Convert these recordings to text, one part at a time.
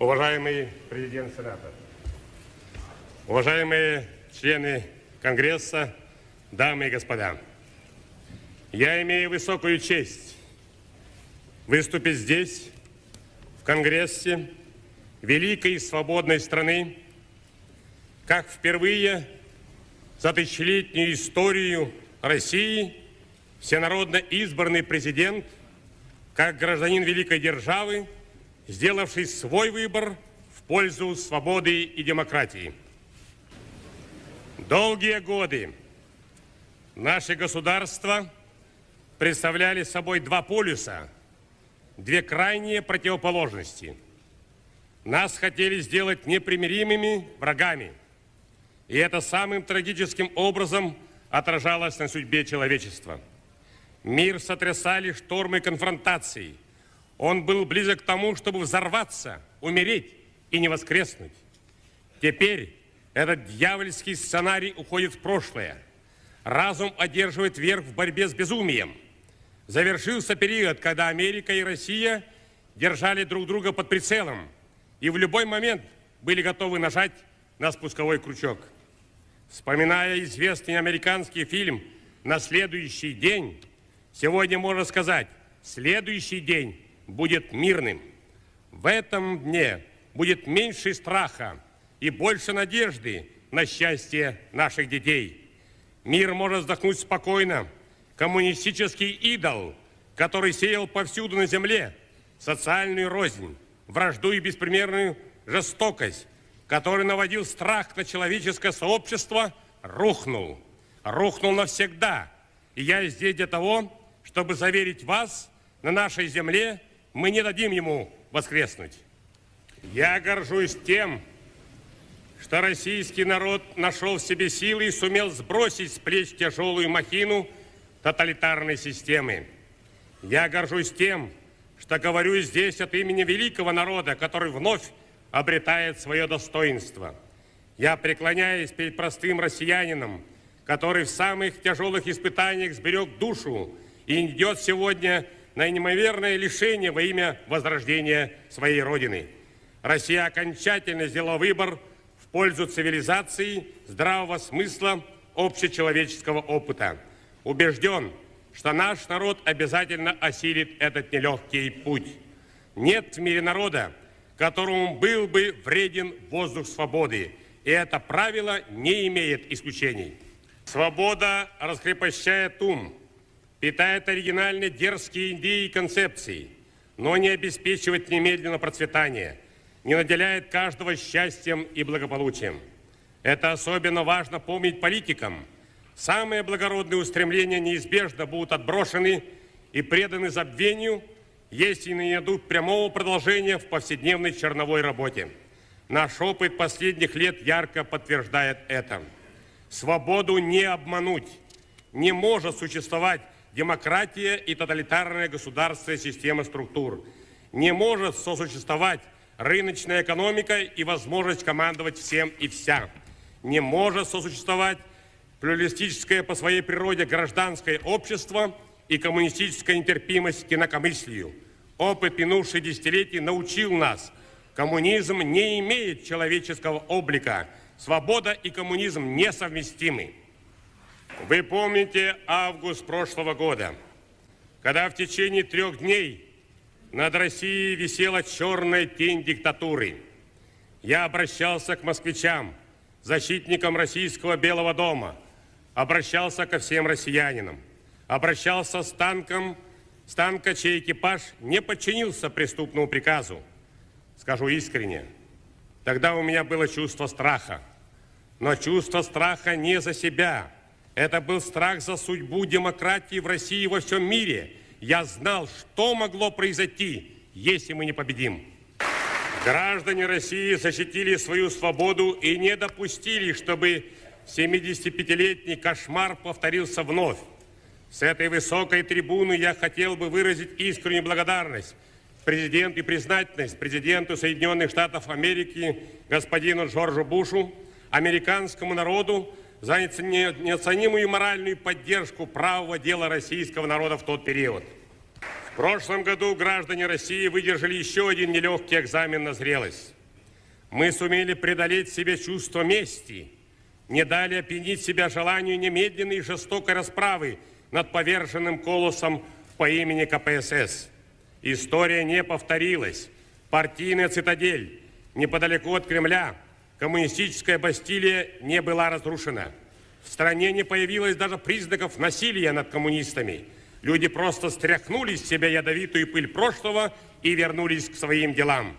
Уважаемый президент Сената, уважаемые члены Конгресса, дамы и господа, я имею высокую честь выступить здесь, в Конгрессе великой и свободной страны, как впервые за тысячелетнюю историю России всенародно избранный президент, как гражданин великой державы, сделавший свой выбор в пользу свободы и демократии. Долгие годы наши государства представляли собой два полюса, две крайние противоположности. Нас хотели сделать непримиримыми врагами, и это самым трагическим образом отражалось на судьбе человечества. Мир сотрясали штормы конфронтаций. Он был близок к тому, чтобы взорваться, умереть и не воскреснуть. Теперь этот дьявольский сценарий уходит в прошлое. Разум одерживает верх в борьбе с безумием. Завершился период, когда Америка и Россия держали друг друга под прицелом и в любой момент были готовы нажать на спусковой крючок. Вспоминая известный американский фильм «На следующий день», сегодня можно сказать, следующий день будет мирным. В этом дне будет меньше страха и больше надежды на счастье наших детей. Мир может вздохнуть спокойно. Коммунистический идол, который сеял повсюду на земле социальную рознь, вражду и беспримерную жестокость, который наводил страх на человеческое сообщество, рухнул. Рухнул навсегда. И я здесь для того, чтобы заверить вас, на нашей земле мы не дадим ему воскреснуть. Я горжусь тем, что российский народ нашел в себе силы и сумел сбросить с плеч тяжелую махину тоталитарной системы. Я горжусь тем, что говорю здесь от имени великого народа, который вновь обретает свое достоинство. Я преклоняюсь перед простым россиянином, который в самых тяжелых испытаниях сберег душу и идет сегодня на неимоверное лишение во имя возрождения своей Родины. Россия окончательно сделала выбор в пользу цивилизации, здравого смысла, общечеловеческого опыта. Убежден, что наш народ обязательно осилит этот нелегкий путь. Нет в мире народа, которому был бы вреден воздух свободы, и это правило не имеет исключений. Свобода раскрепощает ум, питает оригинальные дерзкие идеи и концепции, но не обеспечивает немедленно процветание, не наделяет каждого счастьем и благополучием. Это особенно важно помнить политикам. Самые благородные устремления неизбежно будут отброшены и преданы забвению, если не найдут прямого продолжения в повседневной черновой работе. Наш опыт последних лет ярко подтверждает это. Свободу не обмануть. Не может существовать демократия и тоталитарное государство и система структур. Не может сосуществовать рыночная экономика и возможность командовать всем и вся. Не может сосуществовать плюралистическое по своей природе гражданское общество и коммунистическая нетерпимость к инакомыслию. Опыт минувших десятилетий научил нас, коммунизм не имеет человеческого облика. Свобода и коммунизм несовместимы. Вы помните август прошлого года, когда в течение 3 дней над Россией висела черная тень диктатуры. Я обращался к москвичам, защитникам российского Белого дома, обращался ко всем россиянинам, обращался с танка, чей экипаж не подчинился преступному приказу. Скажу искренне, тогда у меня было чувство страха, но чувство страха не за себя. Это был страх за судьбу демократии в России и во всем мире. Я знал, что могло произойти, если мы не победим. Граждане России защитили свою свободу и не допустили, чтобы 75-летний кошмар повторился вновь. С этой высокой трибуны я хотел бы выразить искреннюю благодарность президенту и признательность президенту Соединенных Штатов Америки господину Джорджу Бушу, американскому народу за неоценимую моральную поддержку правого дела российского народа в тот период. В прошлом году граждане России выдержали еще один нелегкий экзамен на зрелость. Мы сумели преодолеть в себе чувство мести, не дали опьянить себя желанию немедленной и жестокой расправы над поверженным колоссом по имени КПСС. История не повторилась. Партийная цитадель неподалеку от Кремля, коммунистическая Бастилия, не была разрушена. В стране не появилось даже признаков насилия над коммунистами. Люди просто стряхнули с себя ядовитую пыль прошлого и вернулись к своим делам.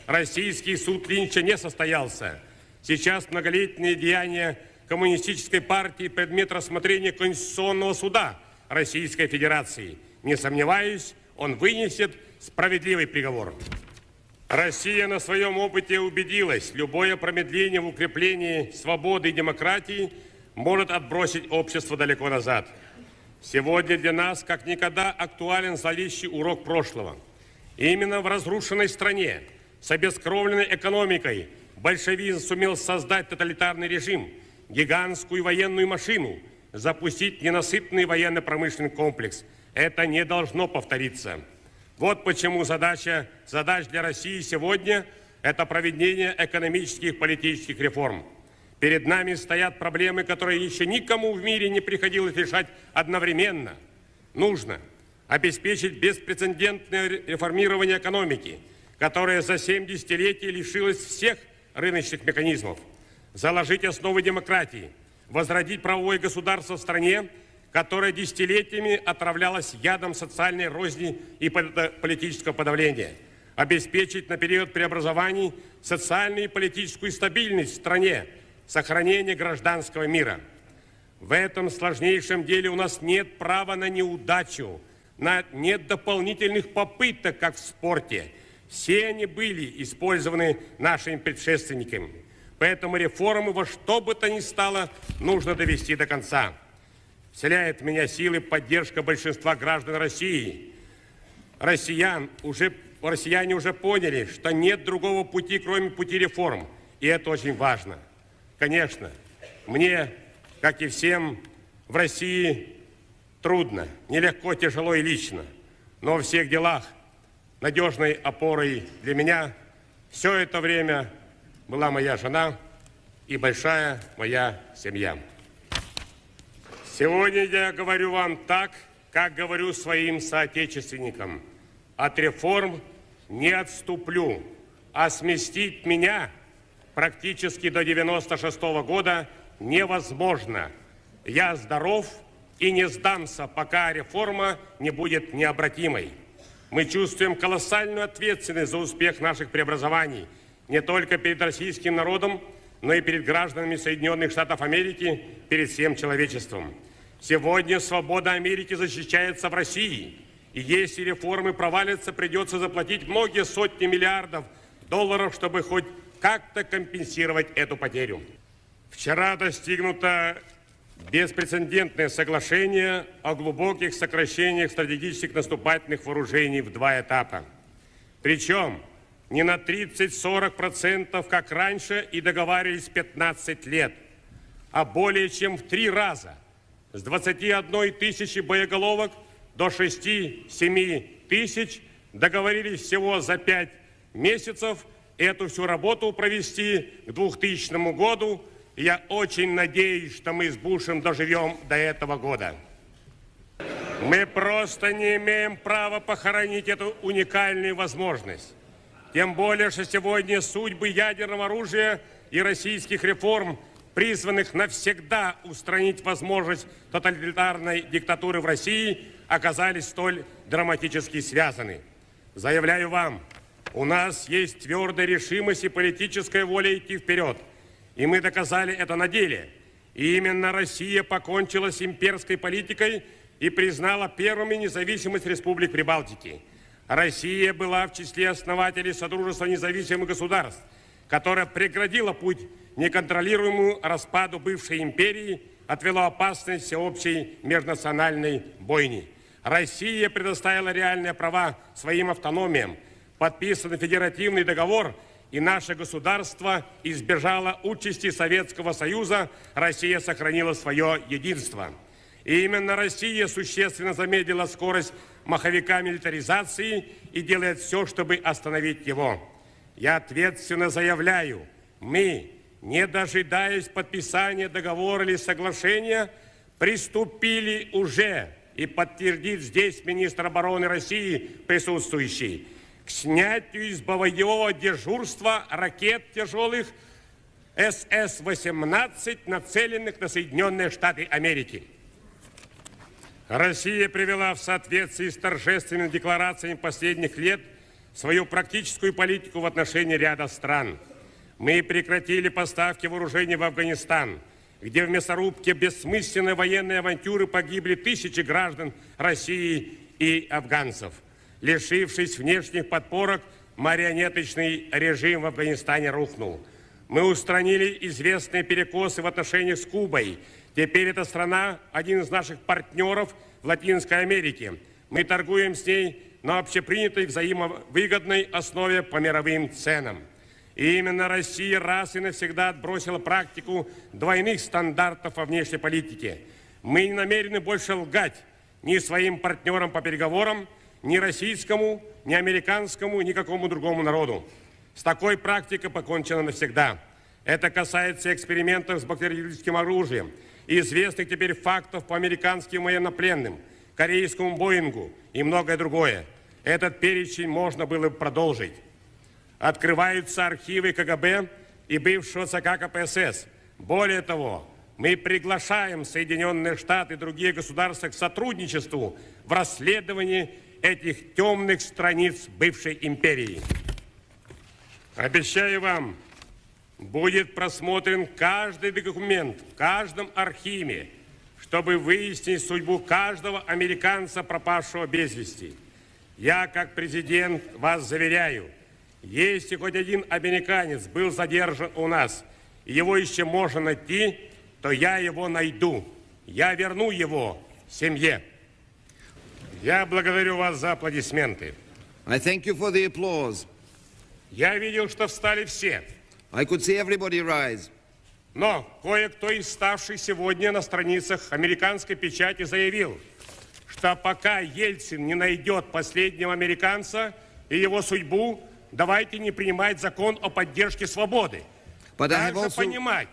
Российский суд Линча не состоялся. Сейчас многолетние деяния коммунистической партии предмет рассмотрения Конституционного суда Российской Федерации. Не сомневаюсь, он вынесет справедливый приговор. Россия на своем опыте убедилась, любое промедление в укреплении свободы и демократии может отбросить общество далеко назад. Сегодня для нас как никогда актуален зловещий урок прошлого. Именно в разрушенной стране с обескровленной экономикой большевизм сумел создать тоталитарный режим, гигантскую военную машину, запустить ненасытный военно-промышленный комплекс. Это не должно повториться. Вот почему задач для России сегодня – это проведение экономических и политических реформ. Перед нами стоят проблемы, которые еще никому в мире не приходилось решать одновременно. Нужно обеспечить беспрецедентное реформирование экономики, которая за 7 десятилетий лишилась всех рыночных механизмов, заложить основы демократии, возродить правовое государство в стране, которая десятилетиями отравлялась ядом социальной розни и политического подавления, обеспечить на период преобразований социальную и политическую стабильность в стране, сохранение гражданского мира. В этом сложнейшем деле у нас нет права на неудачу, нет дополнительных попыток, как в спорте. Все они были использованы нашими предшественниками. Поэтому реформы во что бы то ни стало нужно довести до конца. Вселяет в меня силы поддержка большинства граждан России. Россияне уже поняли, что нет другого пути, кроме пути реформ. И это очень важно. Конечно, мне, как и всем в России, трудно, нелегко, тяжело и лично. Но во всех делах надежной опорой для меня все это время была моя жена и большая моя семья. Сегодня я говорю вам так, как говорю своим соотечественникам. От реформ не отступлю, а сместить меня практически до 96-го года невозможно. Я здоров и не сдамся, пока реформа не будет необратимой. Мы чувствуем колоссальную ответственность за успех наших преобразований не только перед российским народом, но и перед гражданами Соединенных Штатов Америки, перед всем человечеством. Сегодня свобода Америки защищается в России. И если реформы провалятся, придется заплатить многие сотни миллиардов долларов, чтобы хоть как-то компенсировать эту потерю. Вчера достигнуто беспрецедентное соглашение о глубоких сокращениях стратегических наступательных вооружений в 2 этапа. Причем не на 30-40%, как раньше, и договаривались 15 лет, а более чем в 3 раза. С 21 тысячи боеголовок до 6-7 тысяч договорились всего за 5 месяцев эту всю работу провести к 2000 году. Я очень надеюсь, что мы с Бушем доживем до этого года. Мы просто не имеем права похоронить эту уникальную возможность. Тем более, что сегодня судьбы ядерного оружия и российских реформ, призванных навсегда устранить возможность тоталитарной диктатуры в России, оказались столь драматически связаны. Заявляю вам, у нас есть твердая решимость и политическая воля идти вперед. И мы доказали это на деле. И именно Россия покончила с имперской политикой и признала первыми независимость республик Прибалтики. Россия была в числе основателей Содружества независимых государств, которое преградило путь неконтролируемому распаду бывшей империи, отвело опасность всеобщей межнациональной бойни. Россия предоставила реальные права своим автономиям, подписан федеративный договор, и наше государство избежало участи Советского Союза, Россия сохранила свое единство. И именно Россия существенно замедлила скорость маховика милитаризации и делает все, чтобы остановить его. Я ответственно заявляю, мы, не дожидаясь подписания договора или соглашения, приступили уже, и подтвердит здесь министр обороны России присутствующий, к снятию из боевого дежурства ракет тяжелых СС-18, нацеленных на Соединенные Штаты Америки. Россия привела в соответствии с торжественными декларациями последних лет свою практическую политику в отношении ряда стран. Мы прекратили поставки вооружений в Афганистан, где в мясорубке бессмысленной военной авантюры погибли тысячи граждан России и афганцев. Лишившись внешних подпорок, марионеточный режим в Афганистане рухнул. Мы устранили известные перекосы в отношениях с Кубой. Теперь эта страна – один из наших партнеров в Латинской Америке. Мы торгуем с ней на общепринятой взаимовыгодной основе по мировым ценам. И именно Россия раз и навсегда отбросила практику двойных стандартов во внешней политике. Мы не намерены больше лгать ни своим партнерам по переговорам, ни российскому, ни американскому, ни какому другому народу. С такой практикой покончено навсегда. Это касается экспериментов с бактериологическим оружием и известных теперь фактов по американским военнопленным, корейскому Боингу и многое другое. Этот перечень можно было бы продолжить. Открываются архивы КГБ и бывшего ЦК КПСС. Более того, мы приглашаем Соединенные Штаты и другие государства к сотрудничеству в расследовании этих темных страниц бывшей империи. Обещаю вам, будет просмотрен каждый документ в каждом архиве, чтобы выяснить судьбу каждого американца, пропавшего без вести. Я, как президент, вас заверяю, если хоть один американец был задержан у нас, и его еще можно найти, то я его найду. Я верну его семье. Я благодарю вас за аплодисменты. I thank you for the applause. Я видел, что встали все. I could see everybody rise. Но кое-кто из ставших сегодня на страницах американской печати заявил, что пока Ельцин не найдет последнего американца и его судьбу, давайте не принимать закон о поддержке свободы. Также понимать.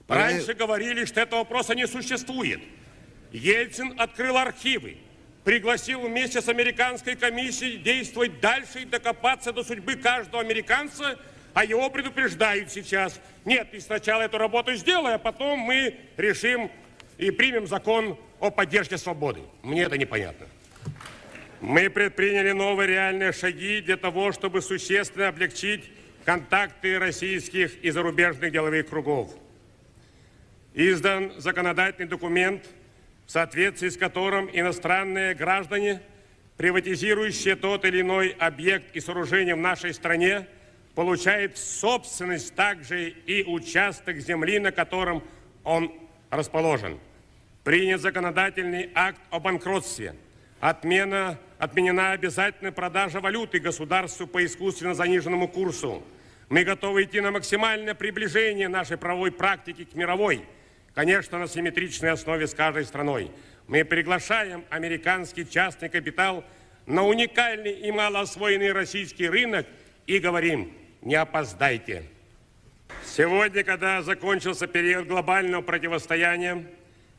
Раньше говорили, что этого вопроса не существует. Ельцин открыл архивы, пригласил вместе с американской комиссией действовать дальше и докопаться до судьбы каждого американца, а его предупреждают сейчас. Нет, ты сначала эту работу сделай, а потом мы решим и примем закон о поддержке свободы. Мне это непонятно. Мы предприняли новые реальные шаги для того, чтобы существенно облегчить контакты российских и зарубежных деловых кругов. Издан законодательный документ, в соответствии с которым иностранные граждане, приватизирующие тот или иной объект и сооружение в нашей стране, получают в собственность также и участок земли, на котором он расположен. Принят законодательный акт о банкротстве. Отменена обязательная продажа валюты государству по искусственно заниженному курсу. Мы готовы идти на максимальное приближение нашей правовой практики к мировой, конечно, на симметричной основе с каждой страной. Мы приглашаем американский частный капитал на уникальный и малоосвоенный российский рынок и говорим: не опоздайте. Сегодня, когда закончился период глобального противостояния,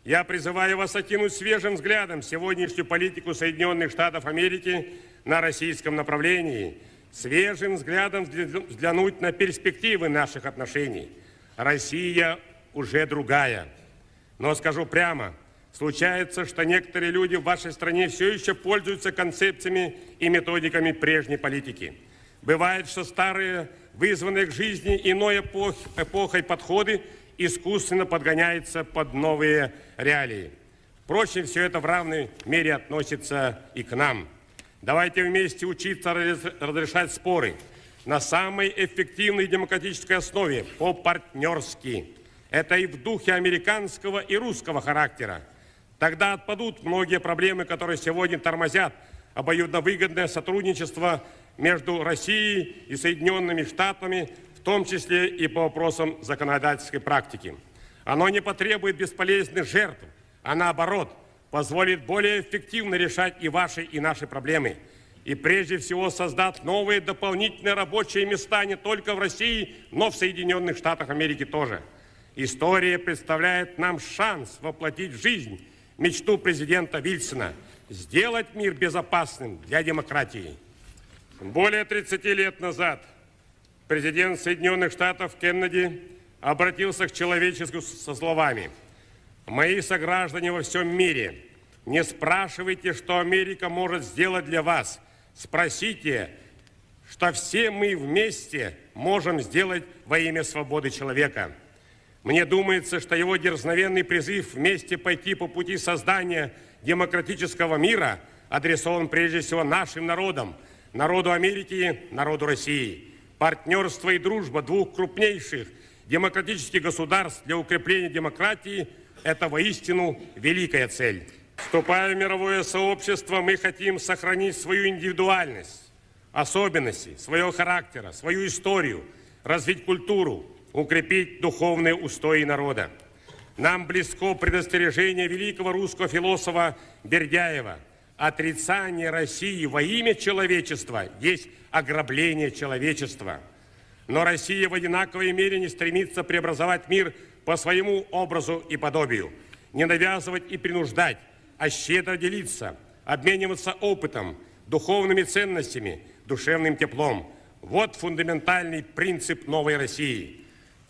я призываю вас окинуть свежим взглядом сегодняшнюю политику Соединенных Штатов Америки на российском направлении, свежим взглядом взглянуть на перспективы наших отношений. Россия уже другая. Но скажу прямо, случается, что некоторые люди в вашей стране все еще пользуются концепциями и методиками прежней политики. Бывает, что старые, вызванные к жизни иной эпохой подходы, искусственно подгоняется под новые реалии. Впрочем, все это в равной мере относится и к нам. Давайте вместе учиться разрешать споры на самой эффективной демократической основе, по-партнерски. Это и в духе американского и русского характера. Тогда отпадут многие проблемы, которые сегодня тормозят обоюдовыгодное сотрудничество между Россией и Соединенными Штатами, в том числе и по вопросам законодательской практики. Оно не потребует бесполезных жертв, а наоборот, позволит более эффективно решать и ваши, и наши проблемы. И прежде всего создаст новые дополнительные рабочие места не только в России, но в Соединенных Штатах Америки тоже. История представляет нам шанс воплотить в жизнь мечту президента Вильсона – сделать мир безопасным для демократии. Более 30 лет назад президент Соединенных Штатов Кеннеди обратился к человечеству со словами: «Мои сограждане во всем мире, не спрашивайте, что Америка может сделать для вас. Спросите, что все мы вместе можем сделать во имя свободы человека». Мне думается, что его дерзновенный призыв вместе пойти по пути создания демократического мира адресован прежде всего нашим народам, народу Америки, народу России. Партнерство и дружба двух крупнейших демократических государств для укрепления демократии – это воистину великая цель. Вступая в мировое сообщество, мы хотим сохранить свою индивидуальность, особенности, своего характера, свою историю, развить культуру, укрепить духовные устои народа. Нам близко предостережение великого русского философа Бердяева: отрицание России во имя человечества есть ограбление человечества. Но Россия в одинаковой мере не стремится преобразовать мир по своему образу и подобию, не навязывать и принуждать, а щедро делиться, обмениваться опытом, духовными ценностями, душевным теплом. Вот фундаментальный принцип новой России.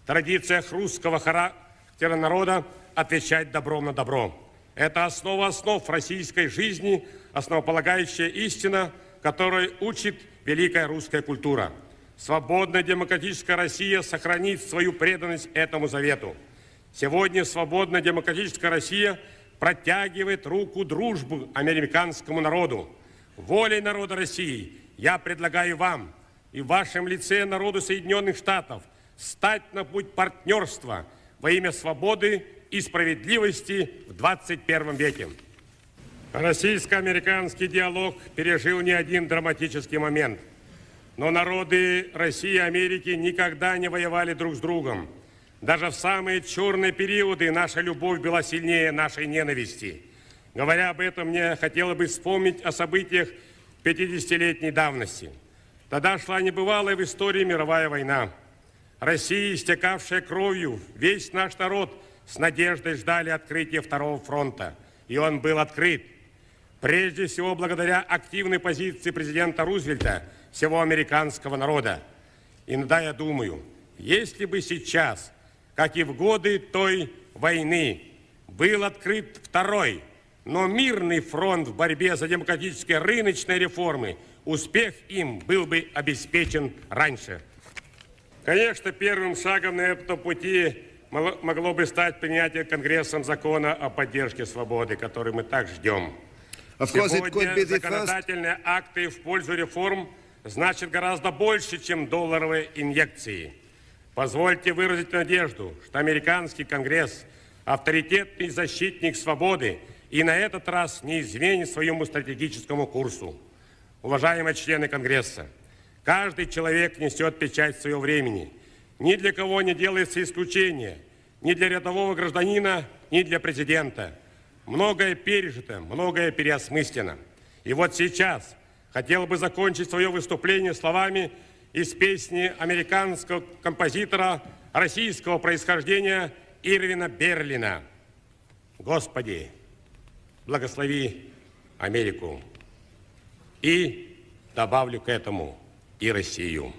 В традициях русского характера народа отвечать добром на добро. Это основа основ российской жизни, основополагающая истина, которой учит великая русская культура. Свободная демократическая Россия сохранит свою преданность этому завету. Сегодня свободная демократическая Россия протягивает руку дружбы американскому народу. Волей народа России я предлагаю вам и в вашем лице народу Соединенных Штатов стать на путь партнерства во имя свободы и справедливости в 21 веке. Российско-американский диалог пережил не один драматический момент. Но народы России и Америки никогда не воевали друг с другом. Даже в самые черные периоды наша любовь была сильнее нашей ненависти. Говоря об этом, мне хотелось бы вспомнить о событиях 50-летней давности. Тогда шла небывалая в истории мировая война. Россия, истекавшая кровью, весь наш народ с надеждой ждали открытия Второго фронта. И он был открыт. Прежде всего, благодаря активной позиции президента Рузвельта, всего американского народа. Иногда я думаю, если бы сейчас, как и в годы той войны, был открыт второй, но мирный фронт в борьбе за демократические рыночные реформы, успех им был бы обеспечен раньше. Конечно, первым шагом на этом пути могло бы стать принятие Конгрессом закона о поддержке свободы, который мы так ждем. Сегодня законодательные акты в пользу реформ значат гораздо больше, чем долларовые инъекции. Позвольте выразить надежду, что американский Конгресс – авторитетный защитник свободы и на этот раз не изменит своему стратегическому курсу. Уважаемые члены Конгресса, каждый человек несет печать своего времени. Ни для кого не делается исключение, ни для рядового гражданина, ни для президента. Многое пережито, многое переосмыслено. И вот сейчас хотел бы закончить свое выступление словами из песни американского композитора российского происхождения Ирвина Берлина. «Господи, благослови Америку». И добавлю к этому и Россию.